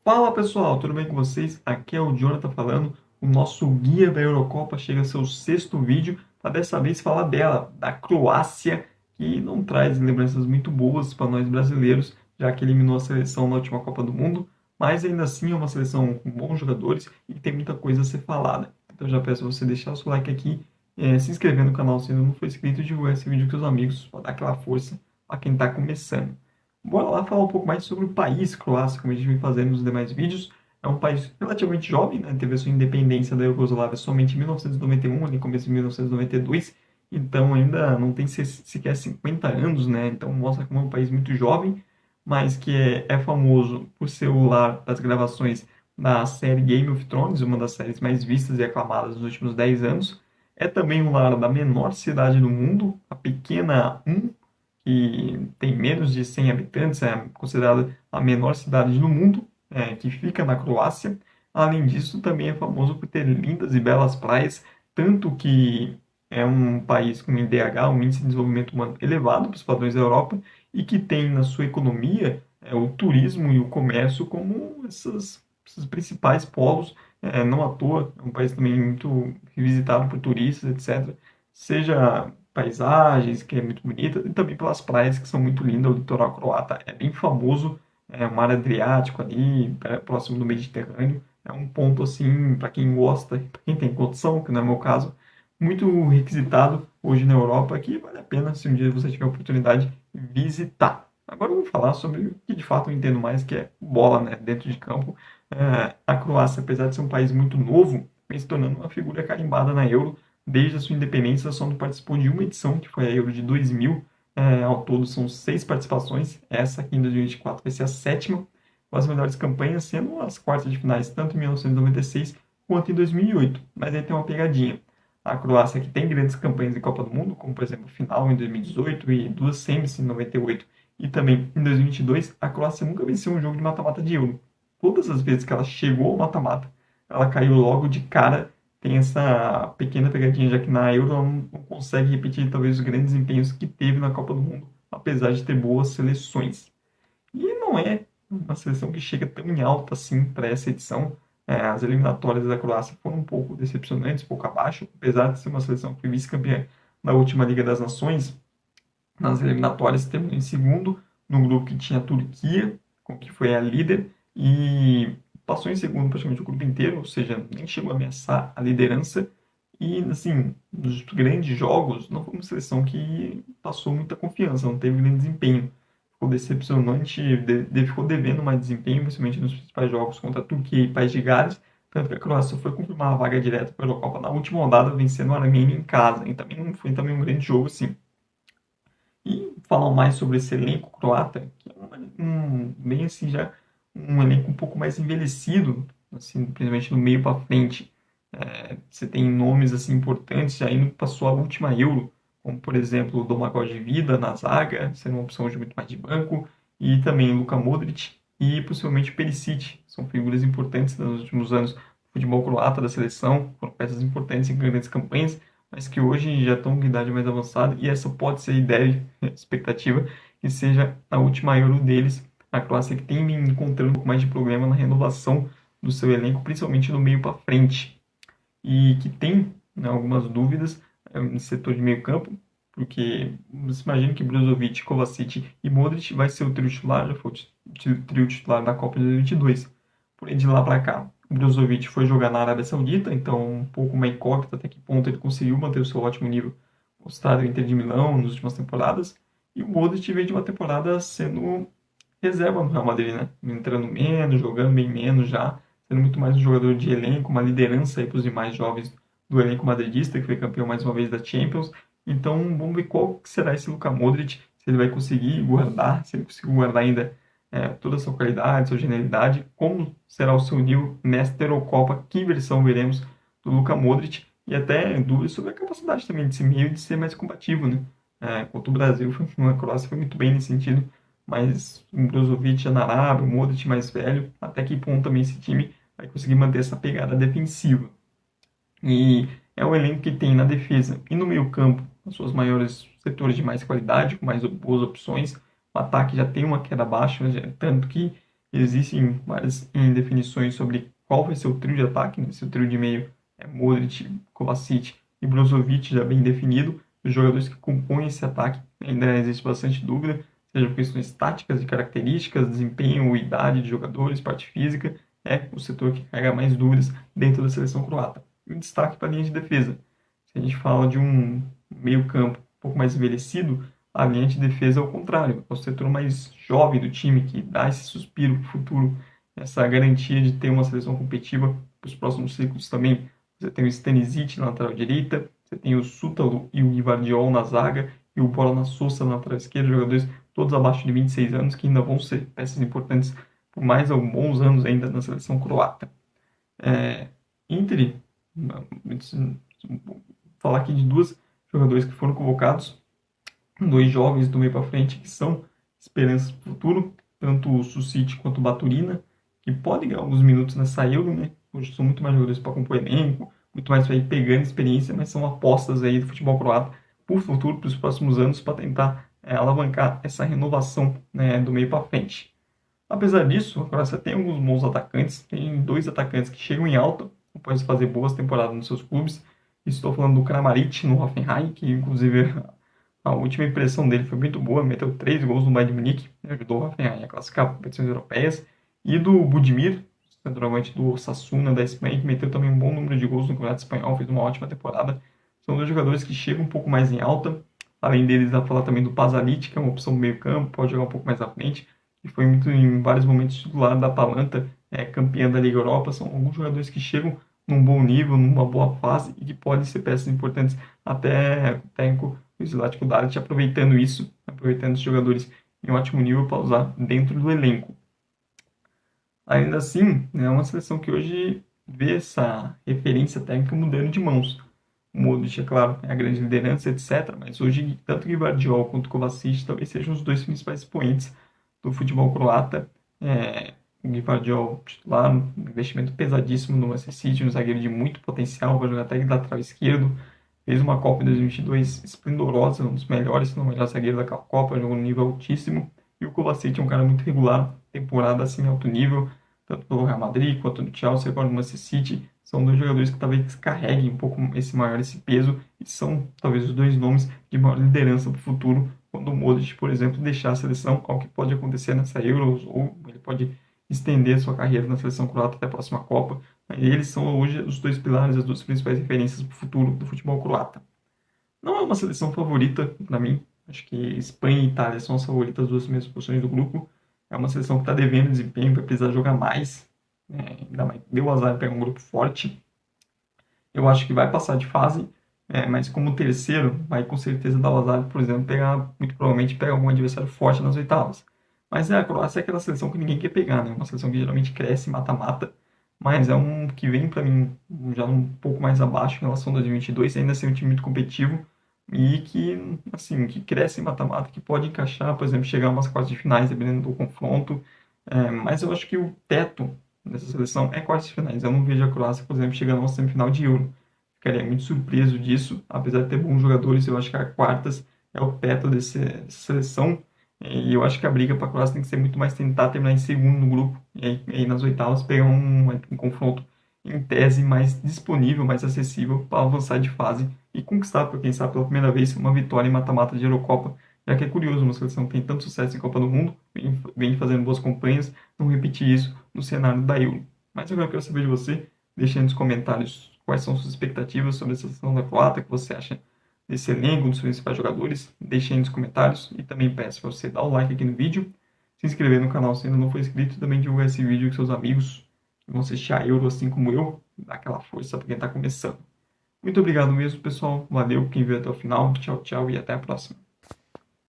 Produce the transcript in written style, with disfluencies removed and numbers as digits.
Fala pessoal, tudo bem com vocês? Aqui é o Jonathan falando. O nosso guia da Eurocopa chega ao seu sexto vídeo para dessa vez falar dela, da Croácia, que não traz lembranças muito boas para nós brasileiros, já que eliminou a seleção na última Copa do Mundo, mas ainda assim é uma seleção com bons jogadores e que tem muita coisa a ser falada. Então já peço você deixar o seu like aqui, se inscrever no canal se ainda não for inscrito e divulgar esse vídeo com seus amigos para dar aquela força para quem está começando. Bora lá falar um pouco mais sobre o país Croácia, como a gente vem fazendo nos demais vídeos. É um país relativamente jovem, né? Teve a sua independência da Iugoslávia somente em 1991, ali começo de 1992, então ainda não tem sequer 50 anos, né? Então mostra como é um país muito jovem, mas que é famoso por ser o lar das gravações da série Game of Thrones, uma das séries mais vistas e aclamadas nos últimos 10 anos. É também o lar da menor cidade do mundo, a pequena que tem menos de 100 habitantes, é considerada a menor cidade do mundo, que fica na Croácia. Além disso, também é famoso por ter lindas e belas praias, tanto que é um país com IDH, um índice de desenvolvimento humano elevado para os padrões da Europa, e que tem na sua economia o turismo e o comércio como esses principais polos, não à toa, é um país também muito visitado por turistas, etc. Seja paisagens, que é muito bonita, e também pelas praias que são muito lindas. O litoral croata é bem famoso, é o mar Adriático ali, próximo do Mediterrâneo. É um ponto assim, para quem gosta, para quem tem condição, que não é o meu caso, muito requisitado hoje na Europa, que vale a pena, se um dia você tiver a oportunidade, visitar. Agora eu vou falar sobre o que de fato eu entendo mais, que é bola, né, dentro de campo. A Croácia, apesar de ser um país muito novo, vem se tornando uma figura carimbada na Euro. Desde a sua independência, só não participou de uma edição, que foi a Euro de 2000. Ao todo, são 6 participações. Essa aqui em 2024 vai ser a sétima, com as melhores campanhas sendo as quartas de finais, tanto em 1996 quanto em 2008. Mas aí tem uma pegadinha. A Croácia, que tem grandes campanhas em Copa do Mundo, como por exemplo, final em 2018 e duas semis em 98 e também em 2022, a Croácia nunca venceu um jogo de mata-mata de Euro. Todas as vezes que ela chegou ao mata-mata, ela caiu logo de cara. Tem essa pequena pegadinha, já que na Euro ela não consegue repetir talvez os grandes desempenhos que teve na Copa do Mundo, apesar de ter boas seleções. E não é uma seleção que chega tão em alta assim para essa edição. As eliminatórias da Croácia foram um pouco decepcionantes, um pouco abaixo, apesar de ser uma seleção que foi vice-campeã na última Liga das Nações. Nas eliminatórias terminou em segundo, no grupo que tinha a Turquia, com que foi a líder, e passou em segundo praticamente o grupo inteiro, ou seja, nem chegou a ameaçar a liderança. E, assim, nos grandes jogos, não foi uma seleção que passou muita confiança, não teve grande desempenho. Ficou decepcionante, ficou devendo mais desempenho, principalmente nos principais jogos contra a Turquia e País de Gales. Tanto que a Croácia foi confirmar a vaga direta para a Eurocopa na última rodada, vencendo a Armênia em casa. E também não foi também um grande jogo, assim. E falar mais sobre esse elenco croata, que é bem assim já um elenco um pouco mais envelhecido, assim, principalmente no meio para frente. Você tem nomes assim importantes já indo para sua última Euro, como por exemplo o Domagoj Vida na zaga, sendo uma opção de muito mais de banco, e também Luka Modric e possivelmente Perisic, são figuras importantes nos últimos anos do futebol croata da seleção, foram peças importantes em grandes campanhas, mas que hoje já estão com idade mais avançada, e essa pode ser a ideia, a expectativa, que seja a última Euro deles. A Croácia que tem encontrando um pouco mais de problema na renovação do seu elenco, principalmente no meio para frente, e que tem, né, algumas dúvidas no setor de meio campo, porque você imagina que Brozovic, Kovacic e Modric vai ser o trio titular, já foi o trio titular da Copa de 2022. Porém, de lá para cá, o Brozovic foi jogar na Arábia Saudita, então um pouco uma incógnita até que ponto ele conseguiu manter o seu ótimo nível mostrado no Inter de Milão nas últimas temporadas. E o Modric veio de uma temporada sendo reserva no Real Madrid, né? Entrando menos, jogando bem menos já, sendo muito mais um jogador de elenco, uma liderança aí para os demais jovens do elenco madridista, que foi campeão mais uma vez da Champions. Então, vamos ver qual que será esse Luka Modric, se ele vai conseguir guardar, se ele conseguir guardar ainda toda a sua qualidade, sua genialidade, como será o seu nível nesta Eurocopa, que versão veremos do Luka Modric, e até dúvidas sobre a capacidade também de ser meio de ser mais combativo, né? Contra o Brasil, a Croácia foi muito bem nesse sentido, mas o Brozovic já na Arábia, o Modric mais velho, até que ponto também esse time vai conseguir manter essa pegada defensiva. E é um elenco que tem na defesa e no meio campo os seus maiores setores de mais qualidade, com mais boas opções. O ataque já tem uma queda baixa, tanto que Existem várias indefinições sobre qual vai ser o trio de ataque, né? Se o trio de meio é Modric, Kovacic e Brozovic, já bem definido. Os jogadores que compõem esse ataque ainda existe bastante dúvida, seja por questões táticas e características, desempenho, idade de jogadores, parte física, é o setor que carrega mais dúvidas dentro da seleção croata. E um destaque para a linha de defesa. Se a gente fala de um meio-campo um pouco mais envelhecido, a linha de defesa é o contrário, é o setor mais jovem do time, que dá esse suspiro para o futuro, essa garantia de ter uma seleção competitiva para os próximos ciclos também. Você tem o Stanisic na lateral direita, você tem o Sútalo e o Gvardiol na zaga, e o Borna Sosa na lateral esquerda, jogadores todos abaixo de 26 anos, que ainda vão ser peças importantes por mais alguns anos ainda na seleção croata. Inter, falar aqui de duas jogadores que foram convocados, dois jovens do meio para frente que são esperanças para o futuro, tanto o Susic quanto o Baturina, que podem ganhar alguns minutos nessa Euro, né? Hoje são muito mais jogadores para compor elenco, muito mais para ir pegando experiência, mas são apostas aí do futebol croata para o futuro, para os próximos anos, para tentar alavancar essa renovação, né, do meio para frente. Apesar disso, a Croácia tem alguns bons atacantes, tem dois atacantes que chegam em alta, após fazer boas temporadas nos seus clubes. Estou falando do Kramaric no Hoffenheim, que inclusive a última impressão dele foi muito boa, meteu 3 gols no Bayern de Munique, ajudou o Hoffenheim a classificar para competições europeias. E do Budimir, centroavante do Osasuna da Espanha, que meteu também um bom número de gols no Campeonato Espanhol, fez uma ótima temporada. São dois jogadores que chegam um pouco mais em alta. Além deles, dá para falar também do Pasalic, que é uma opção meio campo, pode jogar um pouco mais à frente, e foi muito em vários momentos titular da Atalanta, campeã da Liga Europa. São alguns jogadores que chegam num bom nível, numa boa fase, e que podem ser peças importantes até o técnico o Zlatko Dalic aproveitando isso, aproveitando os jogadores em ótimo nível para usar dentro do elenco. Ainda assim, é uma seleção que hoje vê essa referência técnica mudando de mãos. O Modric, é claro, é a grande liderança, etc. Mas hoje, tanto o Gvardiol quanto o Kovacic talvez sejam os dois principais expoentes do futebol croata. O Gvardiol titular, um investimento pesadíssimo no Manchester City, um zagueiro de muito potencial, vai jogar até de lateral esquerdo. Fez uma Copa em 2022 esplendorosa, um dos melhores, se não o melhor zagueiro daquela Copa, jogou num nível altíssimo. E o Kovacic é um cara muito regular, temporada assim, alto nível, tanto pelo Real Madrid quanto no Chelsea, agora no Manchester City. São dois jogadores que talvez carreguem um pouco esse peso e são talvez os dois nomes de maior liderança para o futuro, quando o Modric, por exemplo, deixar a seleção, ao que pode acontecer nessa Euro, ou ele pode estender sua carreira na seleção croata até a próxima Copa. Eles são hoje os dois pilares, as duas principais referências para o futuro do futebol croata. Não é uma seleção favorita para mim. Acho que Espanha e Itália são as favoritas, as duas primeiras posições do grupo. É uma seleção que está devendo desempenho, vai precisar jogar mais. Ainda mais deu azar de pegar um grupo forte. Eu acho que vai passar de fase, mas como terceiro, vai com certeza dar o azar, por exemplo, muito provavelmente pegar algum adversário forte nas oitavas. Mas a Croácia é aquela seleção que ninguém quer pegar, né? Uma seleção que geralmente cresce mata-mata, mas é um que vem para mim já um pouco mais abaixo em relação a 2022, ainda assim um time muito competitivo e que, assim, que cresce em mata-mata, que pode encaixar, por exemplo, chegar a umas quartas de finais, dependendo do confronto. Mas eu acho que o teto dessa seleção é quartas de finais. Eu não vejo a Croácia, por exemplo, chegando a uma semifinal de Euro. Ficaria muito surpreso disso, apesar de ter bons jogadores, eu acho que a quartas é o teto dessa seleção. E eu acho que a briga para a Croácia tem que ser muito mais tentar terminar em segundo no grupo. E aí nas oitavas pegar um confronto em tese mais disponível, mais acessível para avançar de fase e conquistar, por quem sabe, pela primeira vez, uma vitória em mata-mata de Eurocopa. Já que é curioso, uma seleção que tem tanto sucesso em Copa do Mundo, vem fazendo boas campanhas, não repetir isso no cenário da Euro. Mas agora eu quero saber de você, deixe aí nos comentários quais são suas expectativas sobre a seleção da Croácia, o que você acha desse elenco, dos principais jogadores, deixe aí nos comentários e também peço para você dar o like aqui no vídeo, se inscrever no canal se ainda não for inscrito e também divulgar esse vídeo com seus amigos que vão assistir a Euro assim como eu, dar aquela força para quem está começando. Muito obrigado mesmo, pessoal. Valeu quem viu até o final. Tchau, tchau e até a próxima.